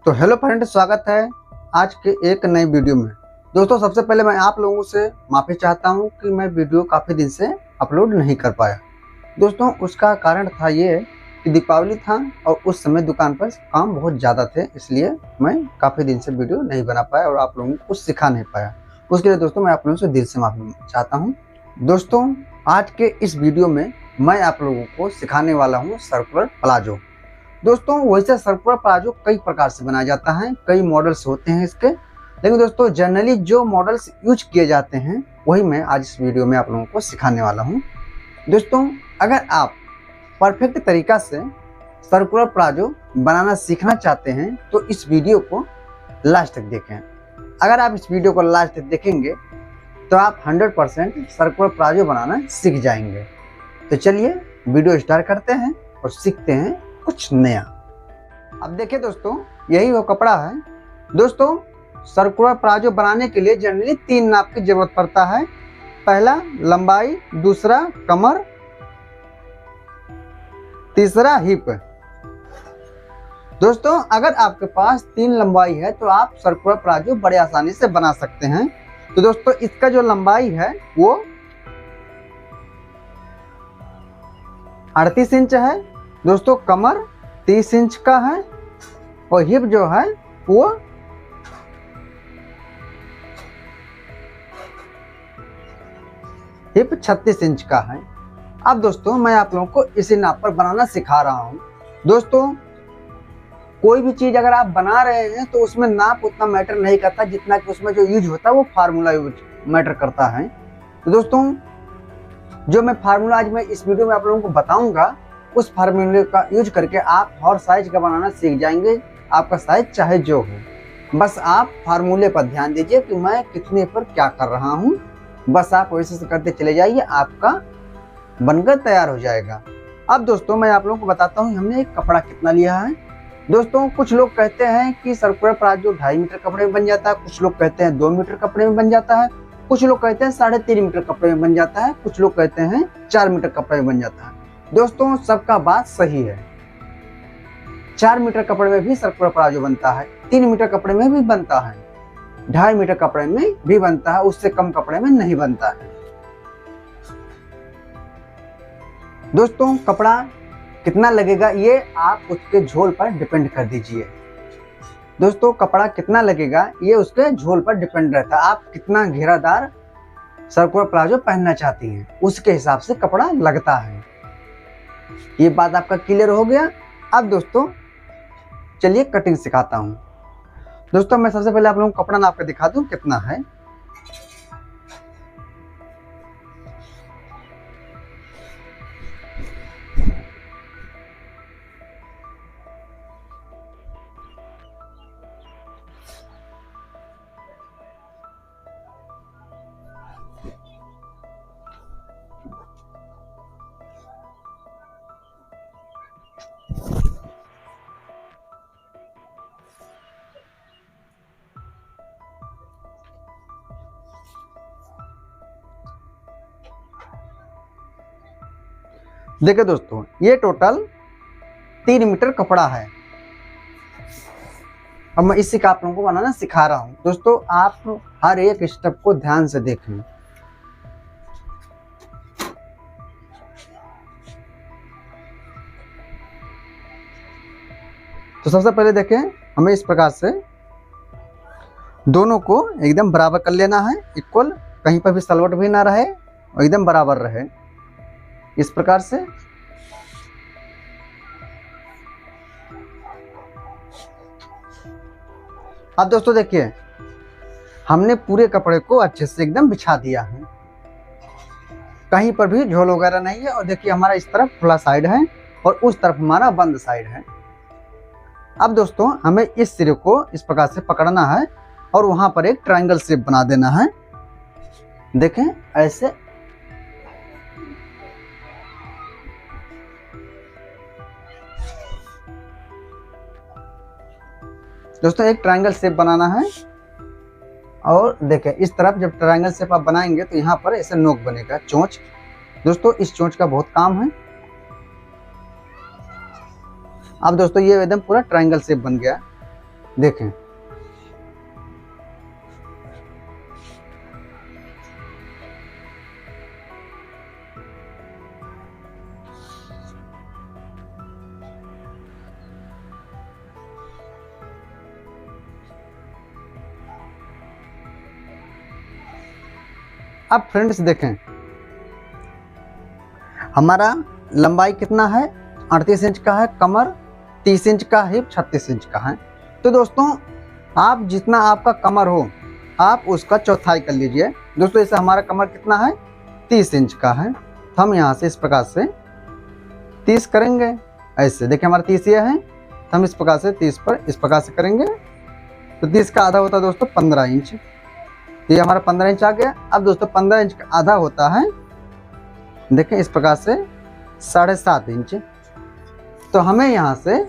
तो hello friend, स्वागत है आज के एक नई वीडियो में। दोस्तों, सबसे पहले मैं आप लोगों से माफ़ी चाहता हूं कि मैं वीडियो काफ़ी दिन से अपलोड नहीं कर पाया। दोस्तों, उसका कारण था ये कि दीपावली था और उस समय दुकान पर काम बहुत ज़्यादा थे, इसलिए मैं काफ़ी दिन से वीडियो नहीं बना पाया और आप लोगों को कुछ सिखा नहीं पाया। उसके लिए दोस्तों मैं आप लोगों से दिल से माफ़ी चाहता हूँ। दोस्तों, आज के इस वीडियो में मैं आप लोगों को सिखाने वाला हूँ सर्कुलर प्लाजो। दोस्तों, वैसे सर्कुलर प्लाजो कई प्रकार से बनाया जाता है, कई मॉडल्स होते हैं इसके, लेकिन दोस्तों जनरली जो मॉडल्स यूज किए जाते हैं वही मैं आज इस वीडियो में आप लोगों को सिखाने वाला हूं। दोस्तों, अगर आप परफेक्ट तरीका से सर्कुलर प्लाजो बनाना सीखना चाहते हैं तो इस वीडियो को लास्ट तक देखें। अगर आप इस वीडियो को लास्ट तक देखेंगे तो आप 100% सर्कुलर प्लाजो बनाना सीख जाएंगे। तो चलिए वीडियो स्टार्ट करते हैं और सीखते हैं कुछ नया। अब देखिए दोस्तों, यही वो कपड़ा है। दोस्तों, सर्कुलर प्लाजो बनाने के लिए जनरली 3 नाप की जरूरत पड़ता है। पहला लंबाई, दूसरा कमर, तीसरा हिप। दोस्तों, अगर आपके पास 3 लंबाई है तो आप सर्कुलर प्लाजो बड़े आसानी से बना सकते हैं। तो दोस्तों, इसका जो लंबाई है वो 38 इंच है। दोस्तों, कमर 30 इंच का है और हिप जो है वो 36 इंच का है। अब दोस्तों मैं आप लोगों को इसी नाप पर बनाना सिखा रहा हूं। दोस्तों, कोई भी चीज अगर आप बना रहे हैं तो उसमें नाप उतना मैटर नहीं करता जितना कि उसमें जो यूज होता है वो फार्मूला यूज मैटर करता है। तो दोस्तों, जो मैं फार्मूला आज मैं इस वीडियो में आप लोगों को बताऊंगा उस फार्मूले का यूज करके आप हर साइज का बनाना सीख जाएंगे, आपका साइज चाहे जो हो। बस आप फार्मूले पर ध्यान दीजिए कि मैं कितने पर क्या कर रहा हूं, बस आप वैसे से करते चले जाइए, आपका बनकर तैयार हो जाएगा। अब दोस्तों मैं आप लोगों को बताता हूं हमने एक कपड़ा कितना लिया है। दोस्तों, कुछ लोग कहते हैं कि सर्कुलर प्लाजो 2.5 मीटर कपड़े में बन जाता है, कुछ लोग कहते हैं 2 मीटर कपड़े में बन जाता है, कुछ लोग कहते हैं 3.5 मीटर कपड़े में बन जाता है, कुछ लोग कहते हैं 4 मीटर कपड़े में बन जाता है। दोस्तों, सबका बात सही है। 4 मीटर कपड़े में भी सर्कुलर प्लाजो बनता है, 3 मीटर कपड़े में भी बनता है, 2.5 मीटर कपड़े में भी बनता है, उससे कम कपड़े में नहीं बनता है। दोस्तों, कपड़ा कितना लगेगा ये आप उसके झोल पर डिपेंड कर दीजिए। दोस्तों, कपड़ा कितना लगेगा ये उसके झोल पर डिपेंड रहता है। आप कितना घेरादार सर्कुलर प्लाजो पहनना चाहती हैं उसके हिसाब से कपड़ा लगता है। ये बात आपका क्लियर हो गया। अब दोस्तों चलिए कटिंग सिखाता हूं। दोस्तों, मैं सबसे पहले आप लोगों को कपड़ा नाप कर दिखा दूं कितना है। देखिए दोस्तों, ये टोटल 3 मीटर कपड़ा है। अब मैं इसी का आप लोगों को बनाना सिखा रहा हूं। दोस्तों, आप हर एक स्टेप को ध्यान से देखें। तो सबसे पहले देखें, हमें इस प्रकार से दोनों को एकदम बराबर कर लेना है, इक्वल, कहीं पर भी सलवट भी ना रहे और एकदम बराबर रहे, इस प्रकार से। अब दोस्तों देखिए, हमने पूरे कपड़े को अच्छे से एकदम बिछा दिया है, कहीं पर भी झोल वगैरह नहीं है। और देखिए, हमारा इस तरफ खुला साइड है और उस तरफ हमारा बंद साइड है। अब दोस्तों हमें इस सिरे को इस प्रकार से पकड़ना है और वहां पर एक ट्रायंगल शेप बना देना है। देखें ऐसे। दोस्तों, एक ट्रायंगल शेप बनाना है और देखें इस तरफ जब ट्रायंगल शेप आप बनाएंगे तो यहाँ पर ऐसे नोक बनेगा, चोंच। दोस्तों, इस चोंच का बहुत काम है। अब दोस्तों ये एकदम पूरा ट्रायंगल शेप बन गया। देखें। अब फ्रेंड्स देखें, हमारा लंबाई कितना है, 38 इंच का है, कमर 30 इंच का, हिप 36 इंच का है। तो दोस्तों आप जितना आपका कमर हो आप उसका चौथाई कर लीजिए। दोस्तों जैसे हमारा कमर कितना है, 30 इंच का है, तो हम यहाँ से इस प्रकार से 30 करेंगे। ऐसे देखिए हमारा 30 ये है, तो हम इस प्रकार से 30 पर इस प्रकार से करेंगे। तो 30 का आधा होता है दोस्तों 15 इंच, तो ये हमारा 15 इंच आ गया। अब दोस्तों 15 इंच का आधा होता है, देखें इस प्रकार से 7.5 इंच। तो हमें यहाँ से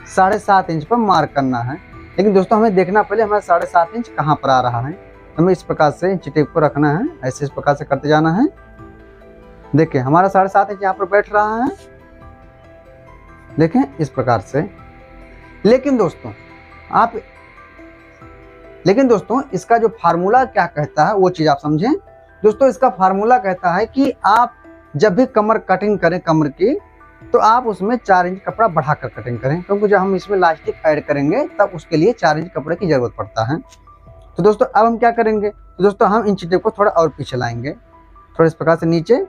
7.5 इंच पर मार्क करना है। लेकिन दोस्तों हमें देखना पहले हमारा 7.5 इंच कहाँ पर आ रहा है। हमें इस प्रकार से इंच टेप को रखना है, ऐसे इस प्रकार से करते जाना है। देखिए हमारा 7.5 इंच यहाँ पर बैठ रहा है, देखें इस प्रकार से। लेकिन दोस्तों इसका जो फार्मूला क्या कहता है वो चीज़ आप समझें। दोस्तों इसका फार्मूला कहता है कि आप जब भी कमर कटिंग करें कमर की, तो आप उसमें 4 इंच कपड़ा बढ़ाकर कटिंग करें, क्योंकि जब हम इसमें इलास्टिक ऐड करेंगे तब उसके लिए 4 इंच कपड़े की ज़रूरत पड़ता है। तो दोस्तों अब हम क्या करेंगे, तो दोस्तों हम इंच टेप को थोड़ा और पीछे लाएंगे, थोड़ा इस प्रकार से नीचे।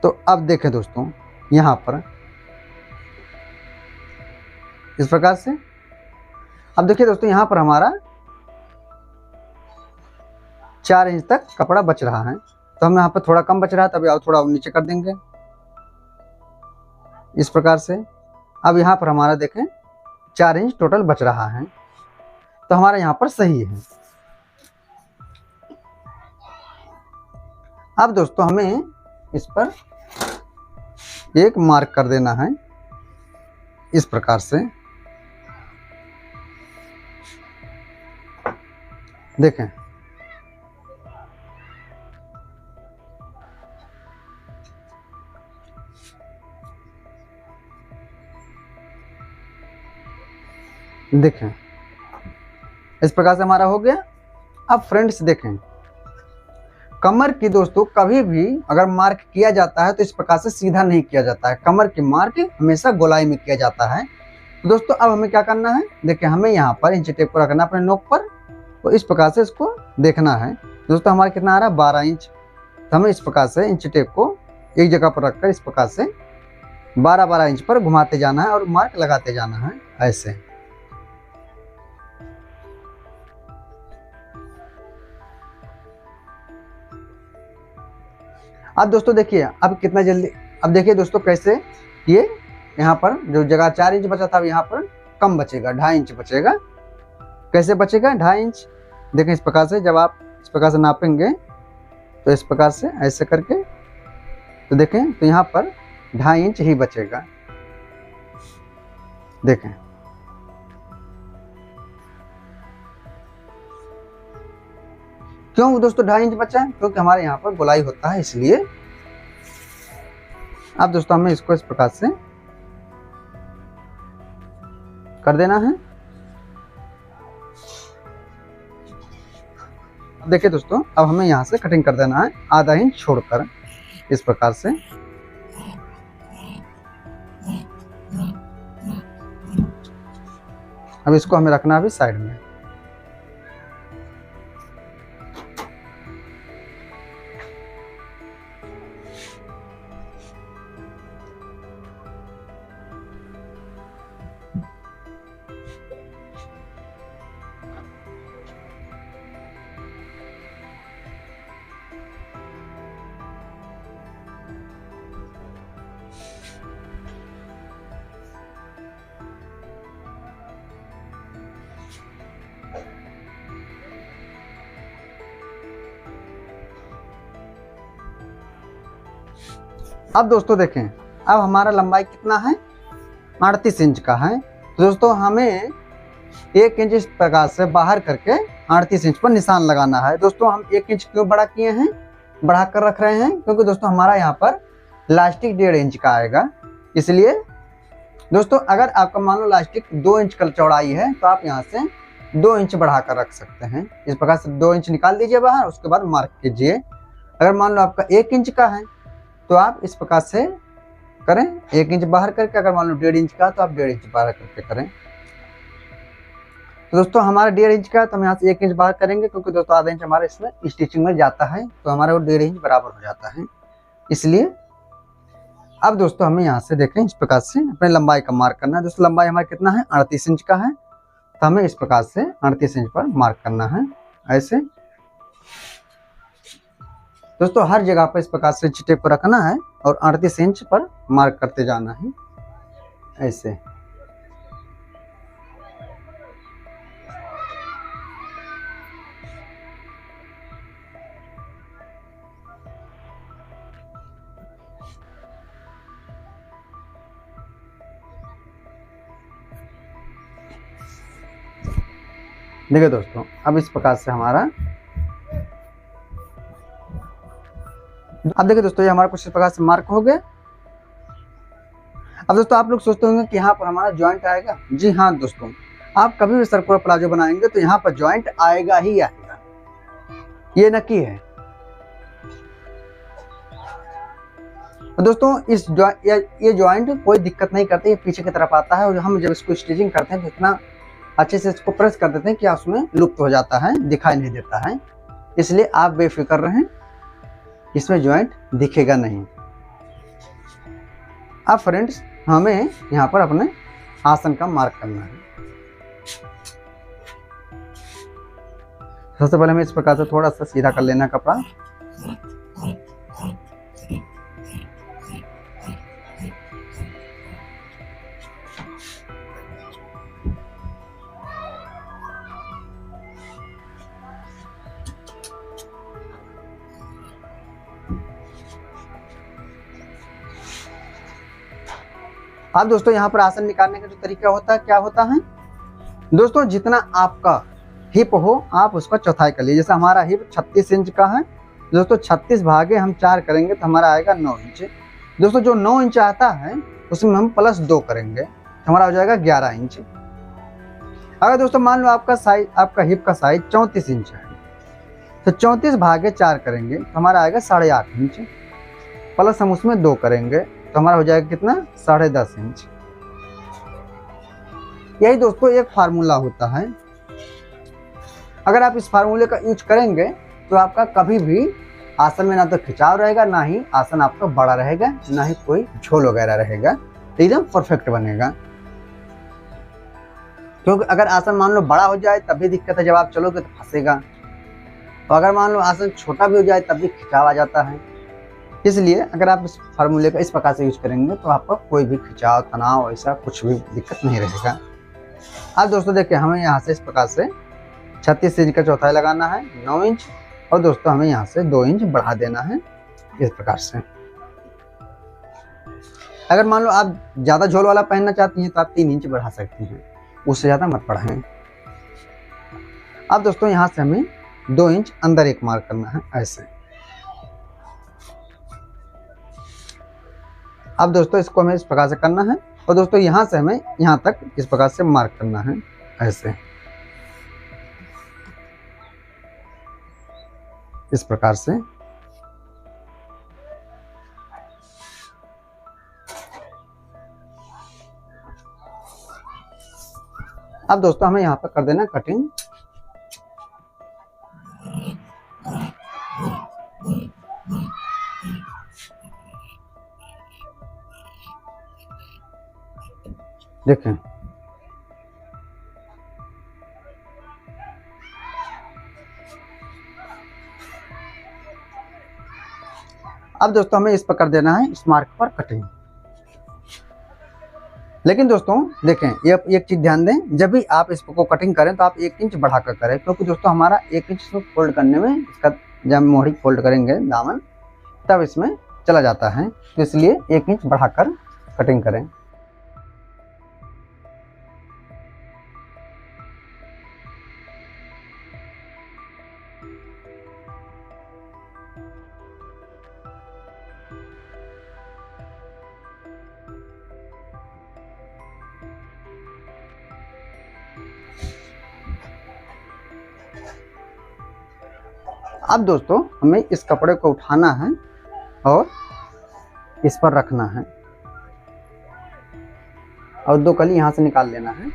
तो अब देखें दोस्तों यहाँ पर इस प्रकार से। अब देखिए दोस्तों यहाँ पर हमारा 4 इंच तक कपड़ा बच रहा है, तो हम यहाँ पर थोड़ा कम बच रहा है, तभी और थोड़ा नीचे कर देंगे इस प्रकार से। अब यहाँ पर हमारा देखें 4 इंच टोटल बच रहा है, तो हमारा यहाँ पर सही है। अब दोस्तों हमें इस पर एक मार्क कर देना है इस प्रकार से। देखें इस प्रकार से हमारा हो गया। अब फ्रेंड्स देखें, कमर की दोस्तों कभी भी अगर मार्क किया जाता है तो इस प्रकार से सीधा नहीं किया जाता है, कमर की मार्क हमेशा गोलाई में किया जाता है। तो दोस्तों अब हमें क्या करना है, देखिए हमें यहाँ पर इंच टेप को रखना अपने नोक पर, तो इस प्रकार से इसको देखना है। दोस्तों हमारा कितना आ रहा है, 12 इंच। तो हमें इस प्रकार से इंच टेप को एक जगह पर रखकर इस प्रकार से 12-12 इंच पर घुमाते जाना है और मार्क लगाते जाना है ऐसे। अब दोस्तों देखिए अब कितना जल्दी, अब देखिए दोस्तों कैसे ये यहाँ पर जो जगह 4 इंच बचा था अब यहाँ पर कम बचेगा, 2.5 इंच बचेगा। कैसे बचेगा 2.5 इंच, देखें इस प्रकार से। जब आप इस प्रकार से नापेंगे तो इस प्रकार से ऐसे करके, तो देखें तो यहाँ पर 2.5 इंच ही बचेगा। देखें क्यों दोस्तों 2.5 इंच बचा है, क्योंकि हमारे यहाँ पर गोलाई होता है इसलिए। अब दोस्तों हमें इसको इस प्रकार से कर देना है। देखिए दोस्तों अब हमें यहाँ से कटिंग कर देना है आधा इंच छोड़कर इस प्रकार से। अब इसको हमें रखना है साइड में। अब दोस्तों देखें अब हमारा लंबाई कितना है, 38 इंच का है। तो दोस्तों हमें 1 इंच इस प्रकार से बाहर करके 38 इंच पर निशान लगाना है। दोस्तों हम 1 इंच क्यों बड़ा किए हैं, बढ़ा कर रख रहे हैं, क्योंकि दोस्तों हमारा यहाँ पर इलास्टिक 1.5 इंच का आएगा, इसलिए दोस्तों अगर आपका मान लो इलास्टिक 2 इंच का चौड़ाई है तो आप यहाँ से 2 इंच बढ़ाकर रख सकते हैं। इस प्रकार से 2 इंच निकाल दीजिए बाहर, उसके बाद मार्क कीजिए। अगर मान लो आपका 1 इंच का है तो आप इस प्रकार से करें, 1 इंच बाहर करके। अगर मान लो 1.5 इंच का तो आप 1.5 इंच बाहर करके करें। तो दोस्तों हमारा 1.5 इंच का तो हम यहाँ से 1 इंच बाहर करेंगे, क्योंकि दोस्तों आधा इंच हमारा इसमें स्टिचिंग में जाता है, तो हमारा वो 1.5 इंच बराबर हो जाता है। इसलिए अब दोस्तों हमें यहाँ से देखें इस प्रकार से अपने लंबाई का मार्क करना है। दोस्तों लंबाई हमारा कितना है, 38 इंच का है, तो हमें इस प्रकार से 38 इंच पर मार्क करना है ऐसे। दोस्तों हर जगह पर इस प्रकार से टेप को रखना है और 38 इंच पर मार्क करते जाना है ऐसे। देखिए दोस्तों अब इस प्रकार से हमारा, अब देखिए दोस्तों ये हमारा कुछ इस प्रकार से मार्क हो गया। अब दोस्तों आप लोग सोचते होंगे कि यहाँ पर हमारा जॉइंट आएगा। जी हाँ दोस्तों, आप कभी भी सर्कुलर प्लाजो बनाएंगे तो यहाँ पर जॉइंट आएगा ही आएगा, ये नक्की है। दोस्तों इस ये जॉइंट कोई दिक्कत नहीं करते, ये पीछे की तरफ आता है और हम जब इसको स्टिचिंग करते हैं तो इतना अच्छे से इसको प्रेस कर देते हैं कि उसमें लुप्त हो जाता है, दिखाई नहीं देता है। इसलिए आप बेफिक्र रहें, इसमें जॉइंट दिखेगा नहीं। अब फ्रेंड्स हमें यहाँ पर अपने आसन का मार्क करना है। सबसे पहले हमें इस प्रकार से थोड़ा सा सीधा कर लेना कपड़ा। अब दोस्तों यहाँ पर आसन निकालने का जो तरीका होता है क्या होता है, दोस्तों जितना आपका हिप हो आप उसका चौथाई कर लीजिए। जैसे हमारा हिप 36 इंच का है दोस्तों, 36 भागे हम 4 करेंगे तो हमारा आएगा 9 इंच। दोस्तों जो 9 इंच आता है उसमें हम +2 करेंगे तो हमारा हो जाएगा 11 इंच। अगर दोस्तों मान लो आपका साइज, आपका हिप का साइज 34 इंच है तो 34 भागे 4 करेंगे तो हमारा आएगा 8.5 इंच, प्लस हम उसमें 2 करेंगे तो हमारा हो जाएगा कितना, 10.5 इंच। यही दोस्तों एक फार्मूला होता है। अगर आप इस फार्मूले का यूज करेंगे तो आपका कभी भी आसन में ना तो खिंचाव रहेगा, ना ही आसन आपका बड़ा रहेगा, ना ही कोई झोल वगैरह रहेगा, एकदम परफेक्ट बनेगा। क्योंकि अगर आसन मान लो बड़ा हो जाए तब भी दिक्कत है, जब आप चलोगे तो फंसेगा, और अगर मान लो आसन छोटा भी हो जाए तब भी खिंचाव आ जाता है। इसलिए अगर आप इस फार्मूले का इस प्रकार से यूज करेंगे तो आपका कोई भी खिंचाव, तनाव, ऐसा कुछ भी दिक्कत नहीं रहेगा। अब दोस्तों देखिए हमें यहाँ से इस प्रकार से 36 इंच का चौथाई लगाना है, 9 इंच, और दोस्तों हमें यहाँ से 2 इंच बढ़ा देना है इस प्रकार से। अगर मान लो आप ज़्यादा झोल वाला पहनना चाहती हैं तो आप 3 इंच बढ़ा सकती हैं, उससे ज़्यादा मत बढ़ाएं। अब दोस्तों यहाँ से हमें 2 इंच अंदर एक मार्क करना है ऐसे। अब दोस्तों इसको हमें इस प्रकार से करना है, और दोस्तों यहाँ से हमें यहाँ तक इस प्रकार से मार्क करना है ऐसे, इस प्रकार से। अब दोस्तों हमें यहाँ पर कर देना कटिंग। देखें अब दोस्तों हमें इस पर कर देना है इस मार्क पर कटिंग। लेकिन दोस्तों देखें ये एक चीज ध्यान दें, जब भी आप इसको कटिंग करें तो आप 1 इंच बढ़ाकर करें, क्योंकि दोस्तों हमारा 1 इंच फोल्ड करने में इसका, जब मोहरी फोल्ड करेंगे दामन तब इसमें चला जाता है, तो इसलिए 1 इंच बढ़ाकर कटिंग करें। अब दोस्तों हमें इस कपड़े को उठाना है और इस पर रखना है और 2 कली यहाँ से निकाल लेना है।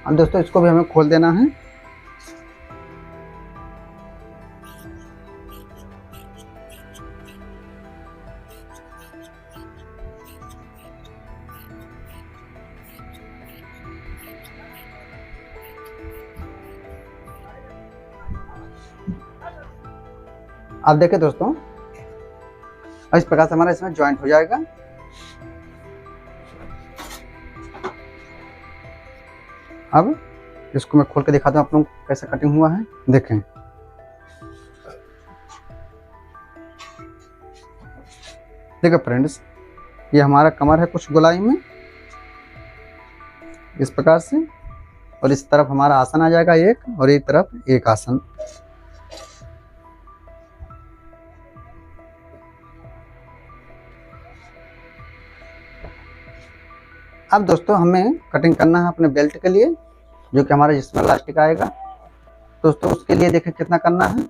अब दोस्तों इसको भी हमें खोल देना है। अब देखिए दोस्तों, इस प्रकार से हमारा इसमें ज्वाइंट हो जाएगा। अब इसको मैं खोल के दिखाता हूँ आप लोगों को कैसे कटिंग हुआ है। देखें, देखो फ्रेंड्स, ये हमारा कमर है कुछ गोलाई में इस प्रकार से, और इस तरफ हमारा आसन आ जाएगा एक, और एक तरफ एक आसन। अब दोस्तों हमें कटिंग करना है अपने बेल्ट के लिए, जो कि हमारा जिसमें इलास्टिक आएगा। दोस्तों उसके लिए देखें कितना करना है।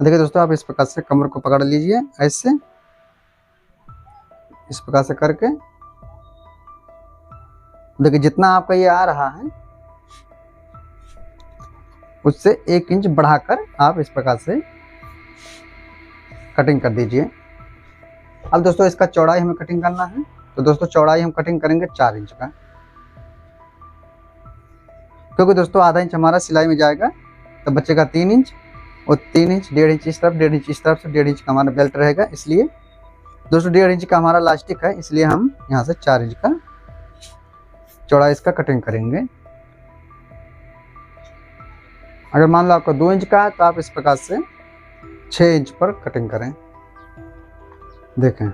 देखिए दोस्तों, आप इस प्रकार से कमर को पकड़ लीजिए, ऐसे इस प्रकार से करके। देखिए जितना आपका ये आ रहा है उससे 1 इंच बढ़ाकर आप इस प्रकार से कटिंग कर दीजिए। अब दोस्तों इसका चौड़ाई हमें कटिंग करना है, तो दोस्तों चौड़ाई हम कटिंग करेंगे 4 इंच का, क्योंकि दोस्तों आधा इंच हमारा सिलाई में जाएगा, तो बचेगा 3 इंच, और 3 इंच 1.5 इंच इस तरफ, 1.5 इंच इस तरफ से 1.5 इंच का हमारा बेल्ट रहेगा। इसलिए दोस्तों 1.5 इंच का हमारा इलास्टिक है, इसलिए हम यहाँ से 4 इंच का चौड़ाई इसका कटिंग करेंगे। अगर मान लो आपका 2 इंच का है तो आप इस प्रकार से 6 इंच पर कटिंग करें। देखें,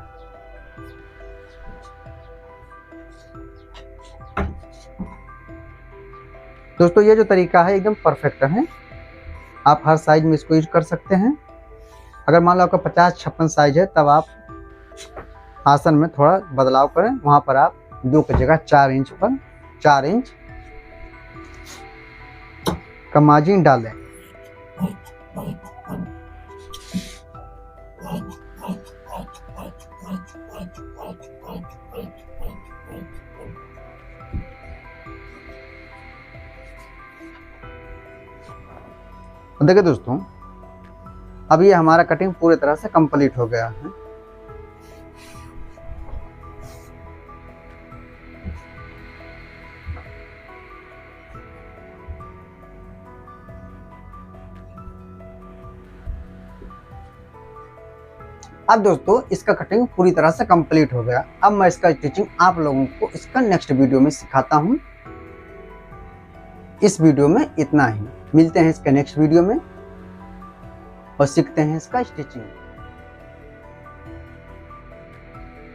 दोस्तों ये जो तरीका है एकदम परफेक्ट है, आप हर साइज में इसको यूज कर सकते हैं। अगर मान लो आपका 50-56 साइज है, तब आप आसन में थोड़ा बदलाव करें, वहां पर आप 2 की जगह 4 इंच पर 4 इंच का मार्जिन डालें। देखिए दोस्तों, अब ये हमारा कटिंग पूरी तरह से कंप्लीट हो गया है। अब दोस्तों इसका कटिंग पूरी तरह से कंप्लीट हो गया। अब मैं इसका स्टिचिंग आप लोगों को इसका नेक्स्ट वीडियो में सिखाता हूं। इस वीडियो में इतना ही, मिलते हैं इसके नेक्स्ट वीडियो में और सीखते हैं इसका स्टिचिंग।